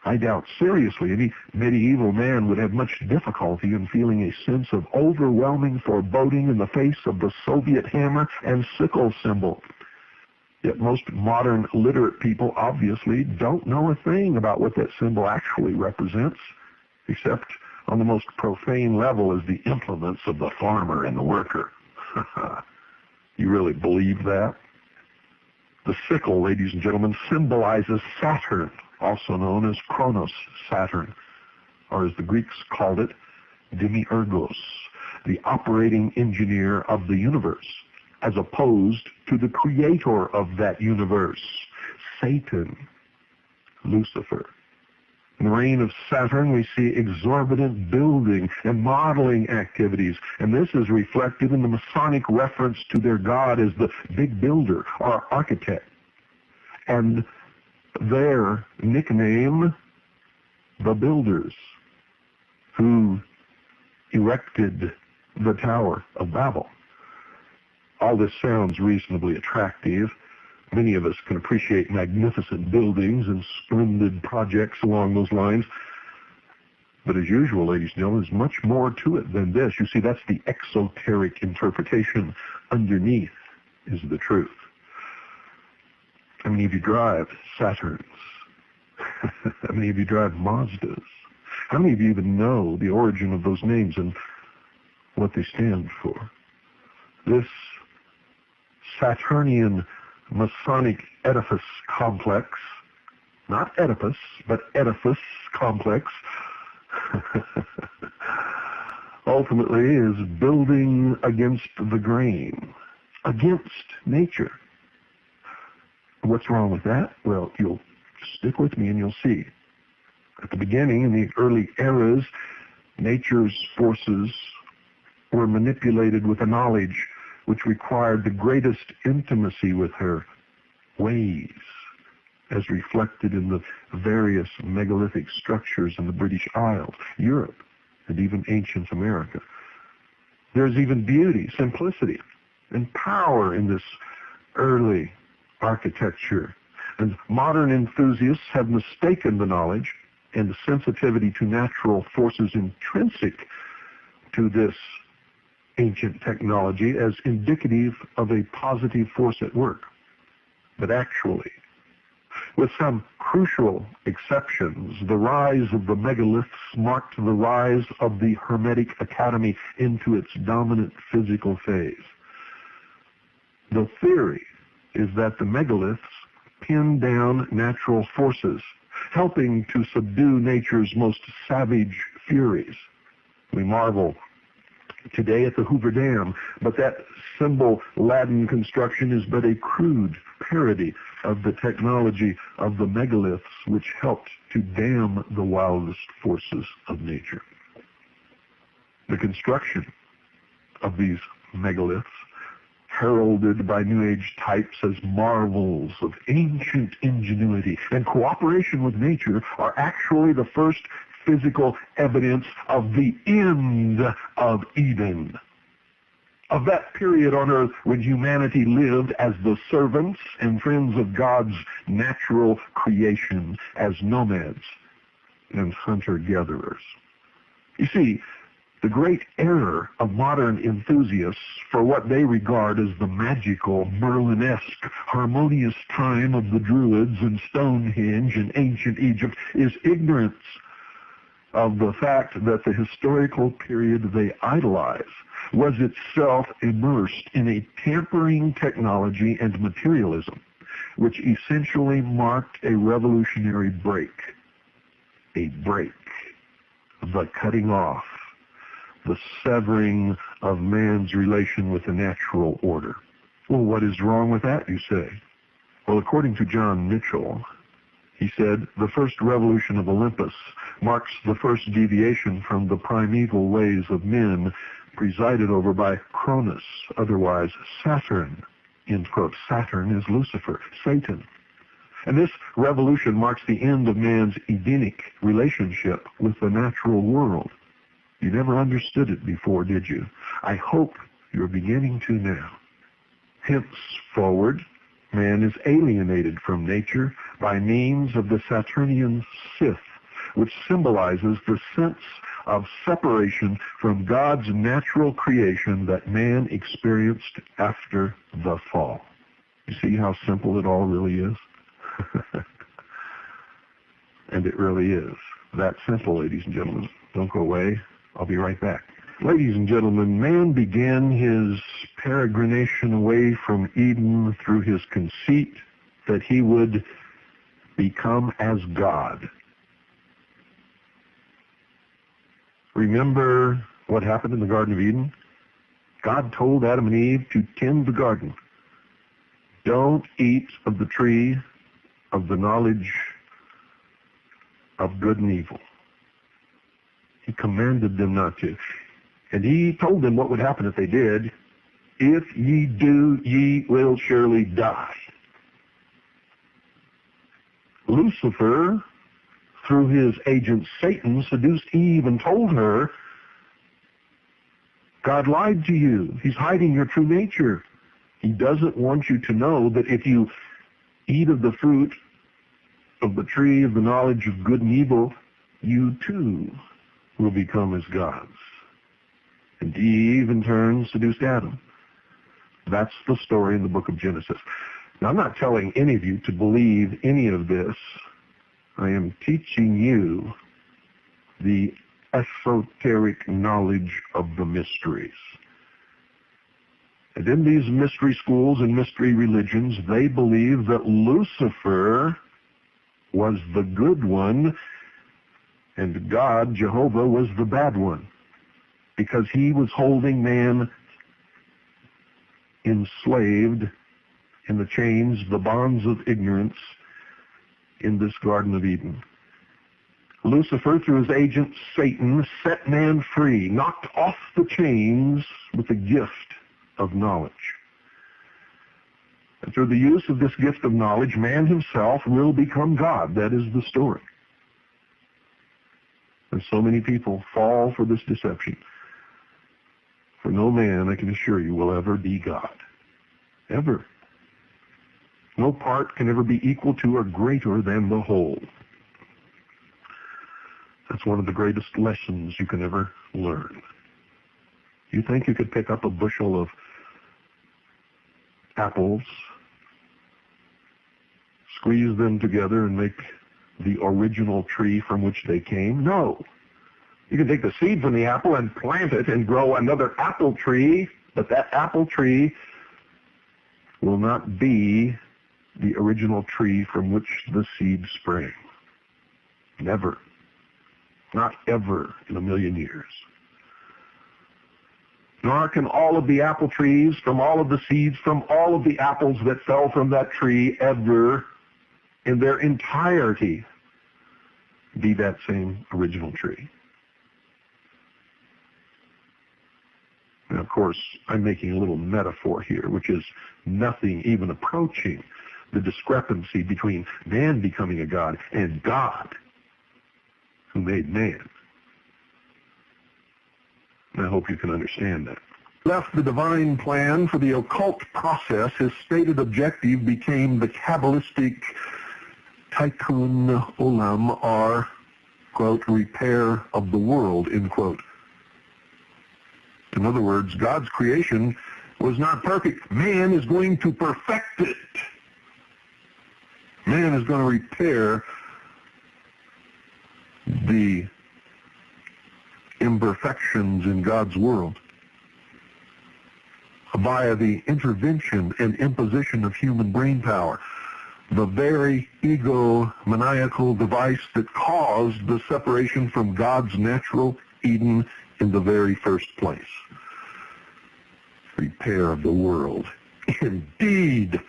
I doubt seriously any medieval man would have much difficulty in feeling a sense of overwhelming foreboding in the face of the Soviet hammer and sickle symbol. Yet most modern literate people obviously don't know a thing about what that symbol actually represents, except on the most profane level as the implements of the farmer and the worker. You really believe that? The sickle, ladies and gentlemen, symbolizes Saturn, also known as Kronos, Saturn, or as the Greeks called it, Demiurgos, the operating engineer of the universe, as opposed to the creator of that universe, Satan, Lucifer. In the reign of Saturn, we see exorbitant building and modeling activities, and this is reflected in the Masonic reference to their god as the big builder or architect. And their nickname, the Builders, who erected the Tower of Babel. All this sounds reasonably attractive. Many of us can appreciate magnificent buildings and splendid projects along those lines. But as usual, ladies and gentlemen, there's much more to it than this. You see, that's the exoteric interpretation. Underneath is the truth. How many of you drive Saturns? How many of you drive Mazdas? How many of you even know the origin of those names and what they stand for? This Saturnian Masonic edifice complex, not Oedipus, but edifice complex, ultimately is building against the grain, against nature. What's wrong with that? Well, you'll stick with me and you'll see. At the beginning, in the early eras, nature's forces were manipulated with a knowledge which required the greatest intimacy with her ways, as reflected in the various megalithic structures in the British Isles, Europe, and even ancient America. There's even beauty, simplicity, and power in this early architecture. And modern enthusiasts have mistaken the knowledge and the sensitivity to natural forces intrinsic to this ancient technology as indicative of a positive force at work. But actually, with some crucial exceptions, the rise of the megaliths marked the rise of the Hermetic Academy into its dominant physical phase. The theory is that the megaliths pin down natural forces, helping to subdue nature's most savage furies. We marvel today at the Hoover Dam, but that symbol-laden construction is but a crude parody of the technology of the megaliths, which helped to dam the wildest forces of nature. The construction of these megaliths, heralded by New Age types as marvels of ancient ingenuity and cooperation with nature, are actually the first physical evidence of the end of Eden, of that period on earth when humanity lived as the servants and friends of God's natural creation, as nomads and hunter-gatherers. You see, the great error of modern enthusiasts for what they regard as the magical, Merlin-esque, harmonious time of the Druids and Stonehenge in ancient Egypt is ignorance of the fact that the historical period they idolize was itself immersed in a tampering technology and materialism, which essentially marked a revolutionary break. A break. The cutting off, the severing of man's relation with the natural order. Well, what is wrong with that, you say? Well, according to John Mitchell, he said, the first revolution of Olympus marks the first deviation from the primeval ways of men presided over by Cronus, otherwise Saturn. End quote. Saturn is Lucifer, Satan. And this revolution marks the end of man's Edenic relationship with the natural world. You never understood it before, did you? I hope you're beginning to now. Henceforward, man is alienated from nature by means of the Saturnian Sith, which symbolizes the sense of separation from God's natural creation that man experienced after the fall. You see how simple it all really is? And it really is. That simple, ladies and gentlemen. Don't go away. I'll be right back. Ladies and gentlemen, man began his peregrination away from Eden through his conceit that he would become as God. Remember what happened in the Garden of Eden? God told Adam and Eve to tend the garden. Don't eat of the tree of the knowledge of good and evil. He commanded them not to. And he told them what would happen if they did. If ye do, ye will surely die. Lucifer, through his agent Satan, seduced Eve and told her, God lied to you. He's hiding your true nature. He doesn't want you to know that if you eat of the fruit of the tree of the knowledge of good and evil, you too will become as gods. And Eve, in turn, seduced Adam. That's the story in the book of Genesis. Now, I'm not telling any of you to believe any of this. I am teaching you the esoteric knowledge of the mysteries. And in these mystery schools and mystery religions, they believe that Lucifer was the good one and God, Jehovah, was the bad one, because he was holding man enslaved in the chains, the bonds of ignorance in this Garden of Eden. Lucifer, through his agent Satan, set man free, knocked off the chains with the gift of knowledge. And through the use of this gift of knowledge, man himself will become God. That is the story. And so many people fall for this deception. For no man, I can assure you, will ever be God. Ever. No part can ever be equal to or greater than the whole. That's one of the greatest lessons you can ever learn. You think you could pick up a bushel of apples, squeeze them together and make the original tree from which they came? No. You can take the seed from the apple and plant it and grow another apple tree, but that apple tree will not be the original tree from which the seed sprang. Never. Not ever in a million years. Nor can all of the apple trees from all of the seeds from all of the apples that fell from that tree ever in their entirety be that same original tree. Now, of course, I'm making a little metaphor here, which is nothing even approaching the discrepancy between man becoming a god and God who made man. And I hope you can understand that. Left the divine plan for the occult process, his stated objective became the Kabbalistic Tikkun Olam, or, quote, repair of the world, end quote. In other words, God's creation was not perfect. Man is going to perfect it. Man is going to repair the imperfections in God's world via the intervention and imposition of human brain power, the very egomaniacal device that caused the separation from God's natural Eden in the very first place. Repair of the world. Indeed,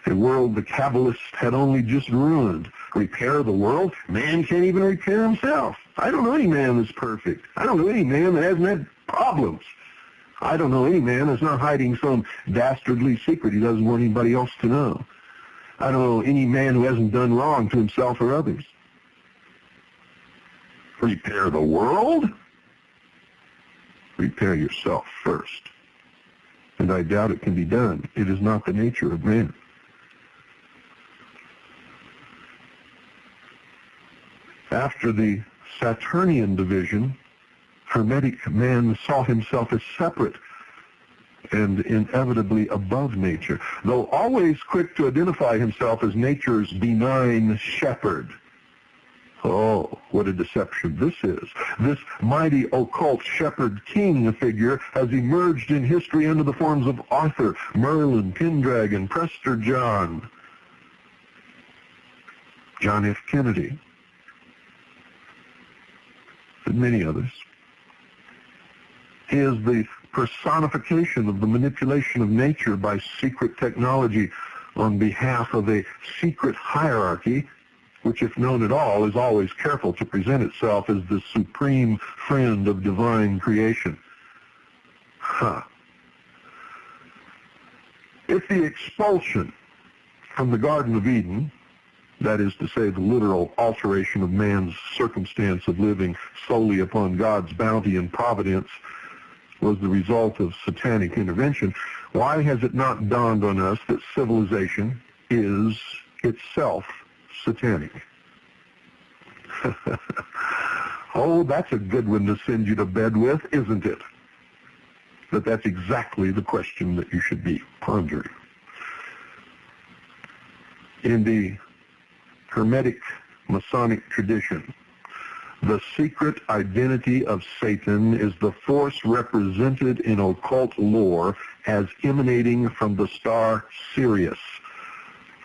a world the Kabbalists had only just ruined. Repair the world? Man can't even repair himself. I don't know any man that's perfect. I don't know any man that hasn't had problems. I don't know any man that's not hiding some dastardly secret he doesn't want anybody else to know. I don't know any man who hasn't done wrong to himself or others. Repair the world? Repair yourself first. And I doubt it can be done. It is not the nature of man. After the Saturnian division, hermetic man saw himself as separate and inevitably above nature, though always quick to identify himself as nature's benign shepherd. Oh, what a deception this is. This mighty occult shepherd king figure has emerged in history under the forms of Arthur, Merlin, Pendragon, Prester John, John F. Kennedy, and many others. He is the personification of the manipulation of nature by secret technology on behalf of a secret hierarchy, which, if known at all, is always careful to present itself as the supreme friend of divine creation. If the expulsion from the Garden of Eden, that is to say, the literal alteration of man's circumstance of living solely upon God's bounty and providence, was the result of satanic intervention, why has it not dawned on us that civilization is itself satanic? Oh, that's a good one to send you to bed with, isn't it? But that's exactly the question that you should be pondering. In the Hermetic Masonic tradition, the secret identity of Satan is the force represented in occult lore as emanating from the star Sirius,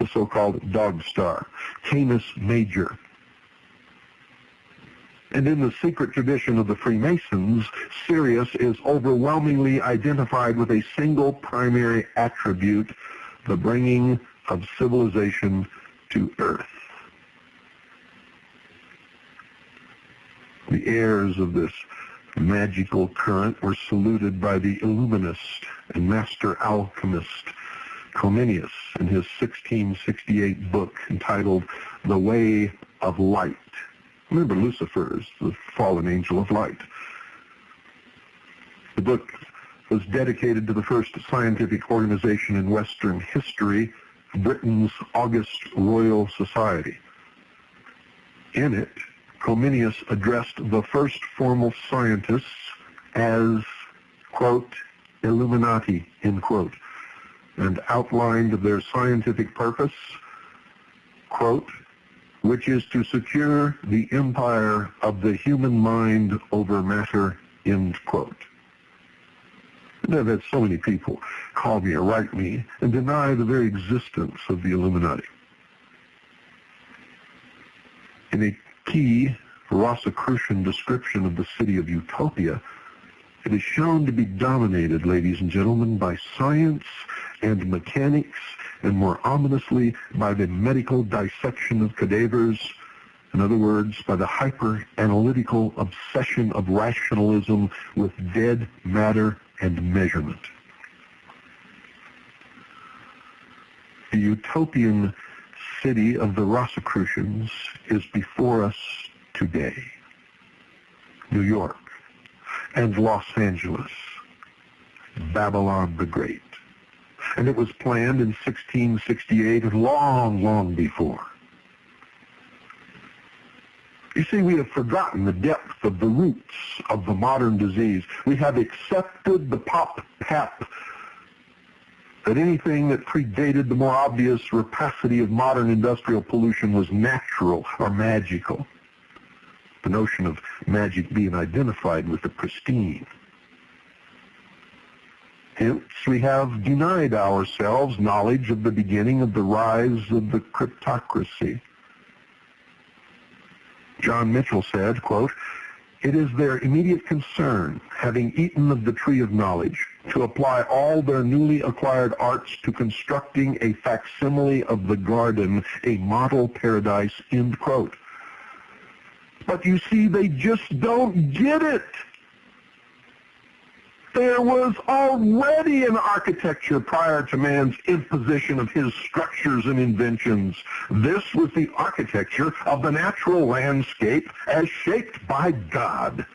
the so-called dog star, Canis Major. And in the secret tradition of the Freemasons, Sirius is overwhelmingly identified with a single primary attribute, the bringing of civilization to Earth. The heirs of this magical current were saluted by the Illuminist and master alchemist Comenius in his 1668 book entitled The Way of Light. Remember, Lucifer is the fallen angel of light. The book was dedicated to the first scientific organization in Western history, Britain's August Royal Society. In it, Comenius addressed the first formal scientists as, quote, Illuminati, end quote, and outlined their scientific purpose, quote, which is to secure the empire of the human mind over matter, end quote. And I've had so many people call me or write me and deny the very existence of the Illuminati. In a key Rosicrucian description of the city of Utopia, it is shown to be dominated, ladies and gentlemen, by science and mechanics, and more ominously by the medical dissection of cadavers, in other words, by the hyper-analytical obsession of rationalism with dead matter and measurement. The utopian city of the Rosicrucians is before us today. New York and Los Angeles, Babylon the Great. And it was planned in 1668 and long, long before. You see, we have forgotten the depth of the roots of the modern disease. We have accepted the pop-pap that anything that predated the more obvious rapacity of modern industrial pollution was natural or magical. The notion of magic being identified with the pristine. Hence, we have denied ourselves knowledge of the beginning of the rise of the cryptocracy. John Mitchell said, quote, it is their immediate concern, having eaten of the tree of knowledge, to apply all their newly acquired arts to constructing a facsimile of the garden, a model paradise, end quote. But you see, they just don't get it. There was already an architecture prior to man's imposition of his structures and inventions. This was the architecture of the natural landscape as shaped by God.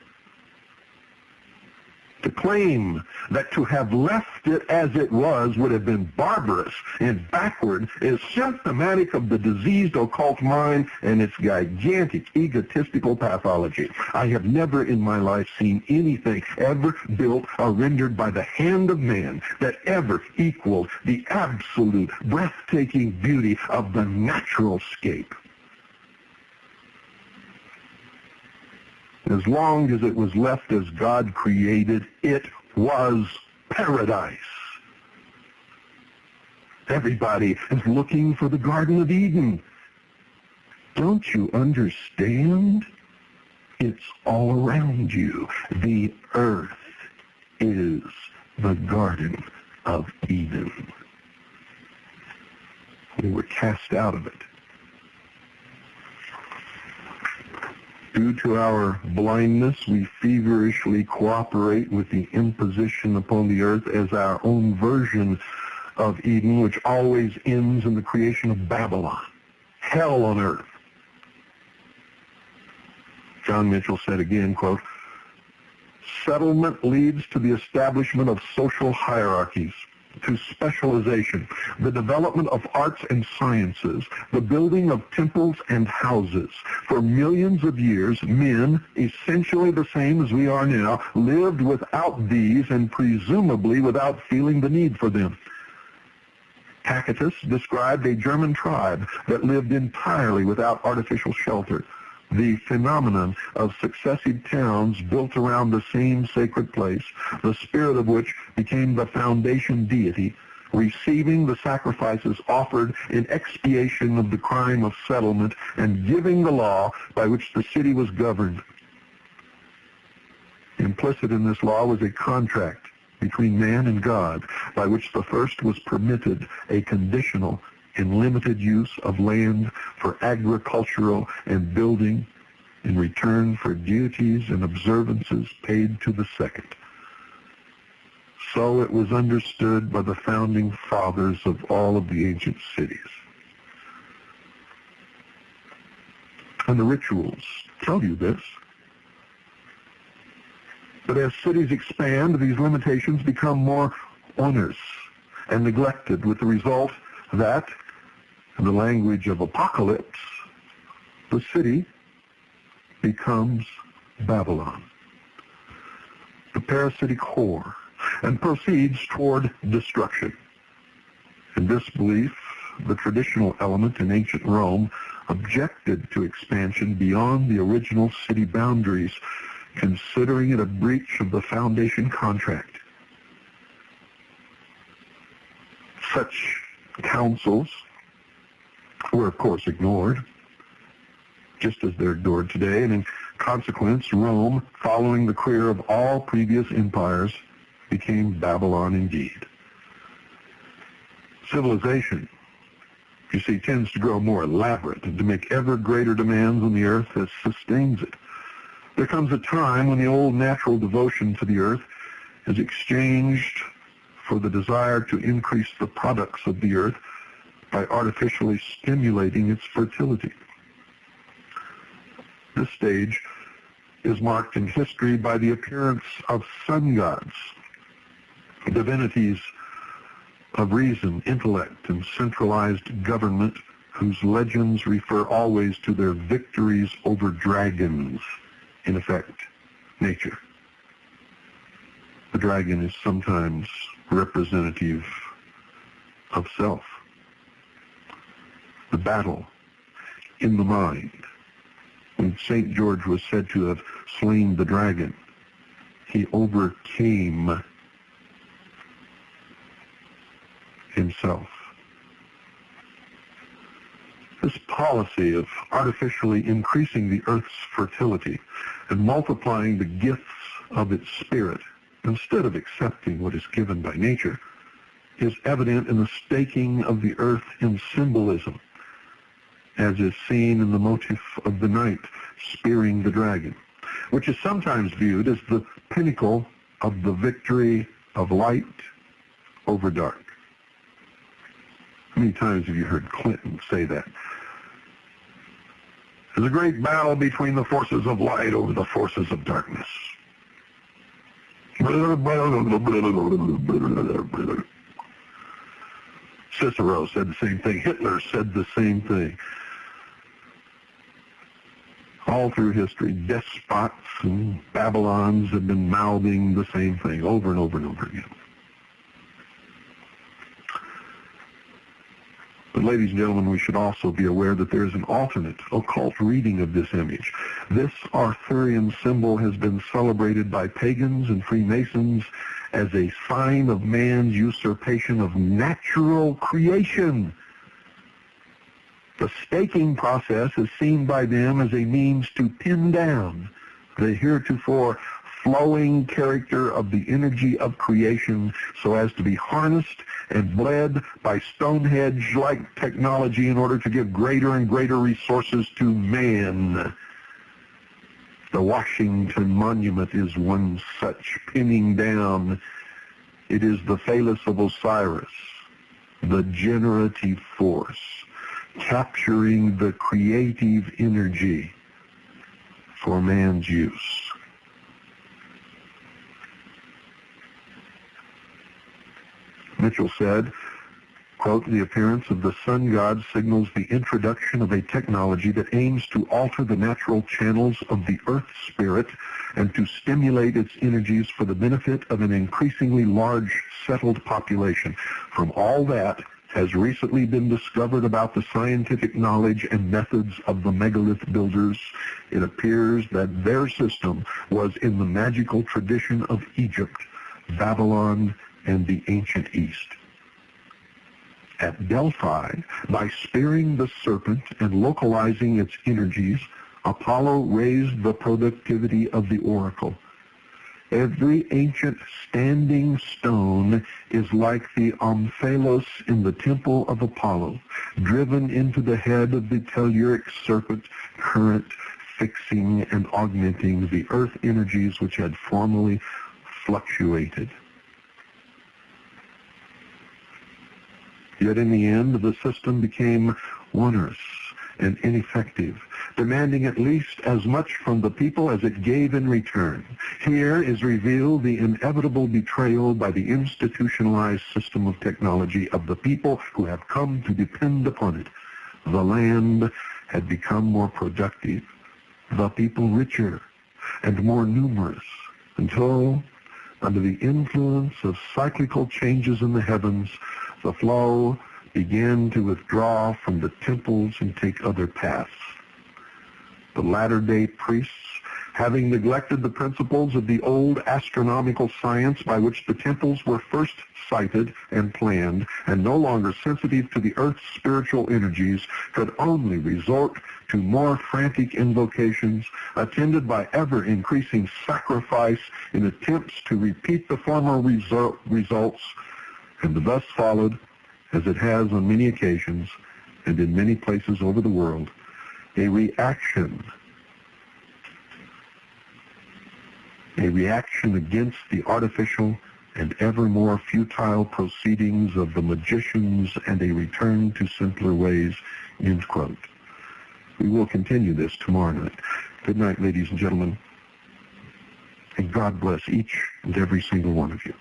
To claim that to have left it as it was would have been barbarous and backward is symptomatic of the diseased occult mind and its gigantic egotistical pathology. I have never in my life seen anything ever built or rendered by the hand of man that ever equaled the absolute breathtaking beauty of the natural scape. As long as it was left as God created, it was paradise. Everybody is looking for the Garden of Eden. Don't you understand? It's all around you. The earth is the Garden of Eden. We were cast out of it. Due to our blindness, we feverishly cooperate with the imposition upon the earth as our own version of Eden, which always ends in the creation of Babylon, hell on earth. John Mitchell said again, quote, "Settlement leads to the establishment of social hierarchies, to specialization, the development of arts and sciences, the building of temples and houses. For millions of years, men, essentially the same as we are now, lived without these and presumably without feeling the need for them. Tacitus described a German tribe that lived entirely without artificial shelter. The phenomenon of successive towns built around the same sacred place, the spirit of which became the foundation deity, receiving the sacrifices offered in expiation of the crime of settlement and giving the law by which the city was governed. Implicit in this law was a contract between man and God, by which the first was permitted a conditional and limited use of land for agricultural and building in return for duties and observances paid to the second. So it was understood by the founding fathers of all of the ancient cities. And the rituals tell you this. But as cities expand, these limitations become more onerous and neglected, with the result that, in the language of Apocalypse, the city becomes Babylon, the parasitic whore, and proceeds toward destruction. In this belief, the traditional element in ancient Rome objected to expansion beyond the original city boundaries, considering it a breach of the foundation contract. Such counsels were, of course, ignored, just as they're ignored today, and in consequence, Rome, following the career of all previous empires, became Babylon indeed. Civilization, you see, tends to grow more elaborate and to make ever greater demands on the earth that sustains it. There comes a time when the old natural devotion to the earth is exchanged for the desire to increase the products of the earth by artificially stimulating its fertility. This stage is marked in history by the appearance of sun gods, divinities of reason, intellect, and centralized government, whose legends refer always to their victories over dragons, in effect, nature. The dragon is sometimes representative of self. The battle in the mind. When St. George was said to have slain the dragon, he overcame himself. This policy of artificially increasing the earth's fertility and multiplying the gifts of its spirit instead of accepting what is given by nature is evident in the staking of the earth in symbolism, as is seen in the motif of the knight spearing the dragon, which is sometimes viewed as the pinnacle of the victory of light over dark. How many times have you heard Clinton say that? There's a great battle between the forces of light over the forces of darkness. Cicero said the same thing. Hitler said the same thing. All through history, despots and Babylons have been mouthing the same thing over and over and over again. But ladies and gentlemen, we should also be aware that there is an alternate occult reading of this image. This Arthurian symbol has been celebrated by pagans and Freemasons as a sign of man's usurpation of natural creation. The staking process is seen by them as a means to pin down the heretofore flowing character of the energy of creation so as to be harnessed and bled by Stonehenge-like technology in order to give greater and greater resources to man. The Washington Monument is one such pinning down. It is the phallus of Osiris, the generative force, capturing the creative energy for man's use. Mitchell said, quote, "The appearance of the sun god signals the introduction of a technology that aims to alter the natural channels of the earth spirit and to stimulate its energies for the benefit of an increasingly large settled population. From all that has recently been discovered about the scientific knowledge and methods of the megalith builders, it appears that their system was in the magical tradition of Egypt, Babylon, and the ancient East. At Delphi, by spearing the serpent and localizing its energies, Apollo raised the productivity of the oracle. Every ancient standing stone is like the omphalos in the temple of Apollo, driven into the head of the telluric serpent current, fixing and augmenting the earth energies which had formerly fluctuated. Yet in the end, the system became onerous and ineffective, demanding at least as much from the people as it gave in return. Here is revealed the inevitable betrayal by the institutionalized system of technology of the people who have come to depend upon it. The land had become more productive, the people richer and more numerous, until, under the influence of cyclical changes in the heavens, the flow began to withdraw from the temples and take other paths. The latter-day priests, having neglected the principles of the old astronomical science by which the temples were first sited and planned, and no longer sensitive to the earth's spiritual energies, could only resort to more frantic invocations, attended by ever-increasing sacrifice in attempts to repeat the former results, and thus followed, as it has on many occasions and in many places over the world, a reaction against the artificial and ever more futile proceedings of the magicians and a return to simpler ways, end quote. We will continue this tomorrow night. Good night, ladies and gentlemen, and God bless each and every single one of you.